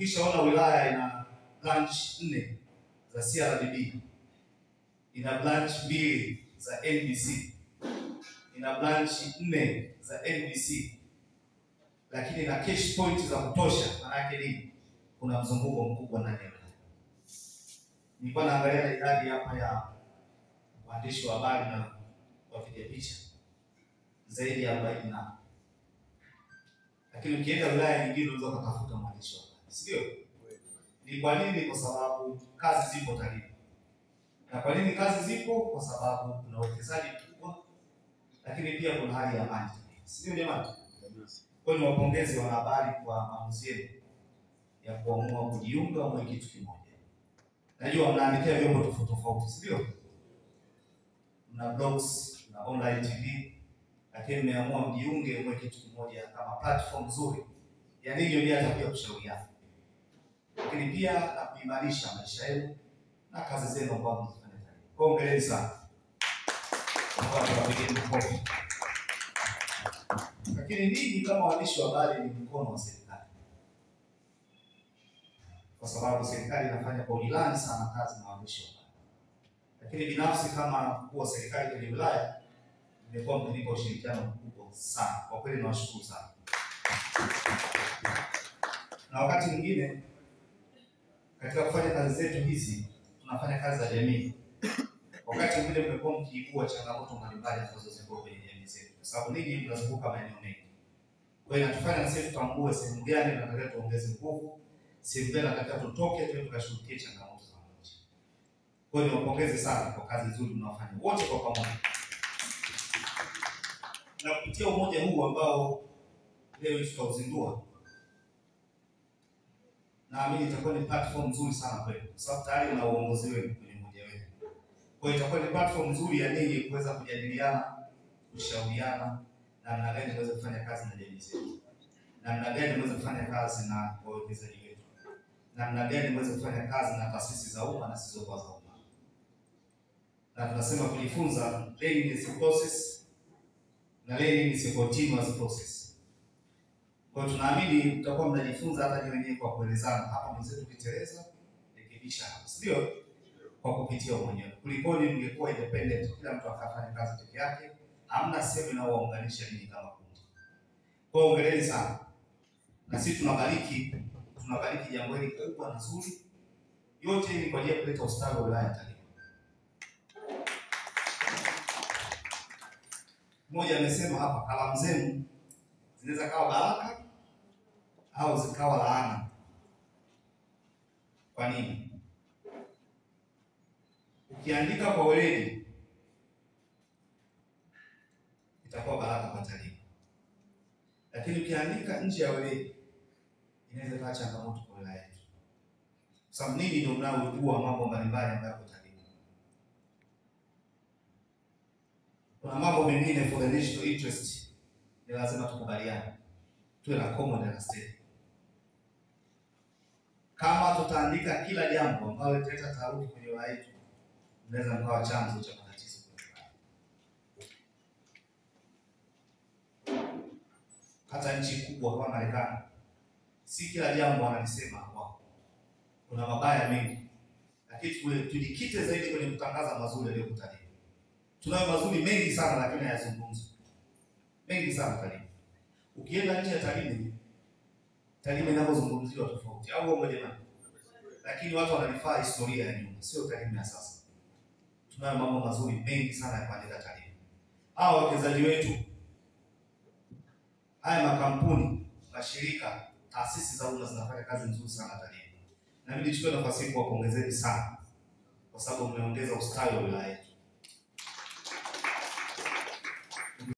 Ukishaona wilaya ina branch 4 za CRDB, ina branch 2 za NBC, ina branch 4 za NBC, lakini na cash point za kutosha, maana yake nini? Kuna mzunguko mkubwa ndani ya wilaya. Nilikuwa naangalia idadi hapa ya waandishi wa habari na wapiga picha zaidi ya 40 na. Lakini ukienda wilaya nyingine unaweza kutafuta mwandishi wa habari. Sio? Ni kwa nini? Kwa sababu kazi zipo karibu. Na kwa nini kazi zipo? Kwa sababu kuna uwekezaji mkubwa, lakini pia kuna hali ya amani. Sio jamani? Kwa hiyo niwapongeze wanahabari kwa maamuzi yenu ya kuamua kujiunga mwe kitu kimoja. Najua mnaandikia vyombo tofauti tofauti, sio? Mna blogs, na online TV, lakini mmeamua mjiunge mwe kitu kimoja kama platform nzuri. Ya nini ndio atakuja kushauriana. Lakini pia na kuimarisha maisha yenu na kazi zenu ambazo mnafanya tayari. Hongereni sana. Lakini ninyi kama waandishi wa habari ni mkono wa serikali. Kwa sababu serikali inafanya kwa undani sana kazi na waandishi wa habari. Lakini binafsi kama mkuu wa serikali kwenye wilaya nimekuwa mkinipa ushirikiano mkubwa sana. Kwa kweli nawashukuru sana. Na wakati mwingine katika kufanya kazi zetu hizi tunafanya kazi za jamii. Wakati mwingine mmekuwa mkiibua changamoto mbalimbali ambazo ziko kwenye jamii zetu. Kwa sababu ninyi mnazunguka maeneo mengi. Kwa hiyo inatufanya sisi tutambue sehemu gani tunataka tuongeze nguvu, sehemu gani tunataka tutoke tuwe tukashughulikie changamoto za wananchi. Kwa hiyo niwapongeze sana kwa kazi nzuri mnaofanya wote kwa pamoja. Na kupitia umoja huu ambao leo tutauzindua, naamini itakuwa ni platform nzuri sana kwenu, kwa sababu tayari na uongozi wenu kwenye umoja wenu. Kwa hiyo itakuwa ni platform nzuri ya ninyi kuweza kujadiliana, kushauriana namna gani tunaweza kufanya kazi na jamii zetu, namna gani tunaweza kufanya kazi na wawekezaji wetu, namna gani tunaweza kufanya kazi na taasisi za umma na zisizokuwa za umma. Na tunasema kujifunza, learning is a process na learning is a continuous process. Kwa hiyo tunaamini mtakuwa mnajifunza hata nyinyi wenyewe kwa kuelezana. Hapa mwenzetu kiteleza, rekebisha hapa. Sio? Kwa kupitia umoja. Kulikoni mngekuwa independent, kila mtu akafanya kazi peke yake, hamna sehemu inayowaunganisha ninyi kama kundi. Kwa hiyo hongereni sana. Na sisi tunabariki jambo hili kubwa na zuri. Yote ni kwa ajili ya kuleta ustawi wa wilaya ya Tarime. Mmoja amesema hapa, kalamu zenu zinaweza kawa baraka au zikawa laana. Kwa nini? Ukiandika kwa weledi itakuwa baraka kwa Tarime. Lakini ukiandika nje ya weledi inaweza kuwa changamoto kwa wilaya yetu. Kwa sababu ninyi ndio mnaojua mambo mbalimbali ambayo yako Tarime. Kuna mambo mengine for the national interest ni lazima tukubaliane. Tuwe na common understanding. Kama tutaandika kila jambo ambalo litaleta taharuki kwenye wilaya yetu, inaweza mkawa chanzo cha matatizo kwenye wilaya. Hata nchi kubwa kama Marekani, si kila jambo wanalisema wao. Kuna mabaya mengi. Lakini tujikite zaidi kwenye kutangaza mazuri yaliyokutalii. Tunayo mazuri mengi sana lakini hayazungumzwi. Mengi sana Tarime. Ukienda nje ya Tarime inapozungumziwa tofauti. Au uongo jamani? Lakini watu wanalifaa historia ya nyuma, sio Tarime ya sasa. Tunayo mambo mazuri mengi sana ya kuandika Tarime. Hao wawekezaji wetu, haya makampuni, mashirika, taasisi za umma zinafanya kazi nzuri sana Tarime. Na mimi nichukue nafasi hii kuwapongezeni sana kwa sababu mmeongeza ustawi wa wilaya yetu.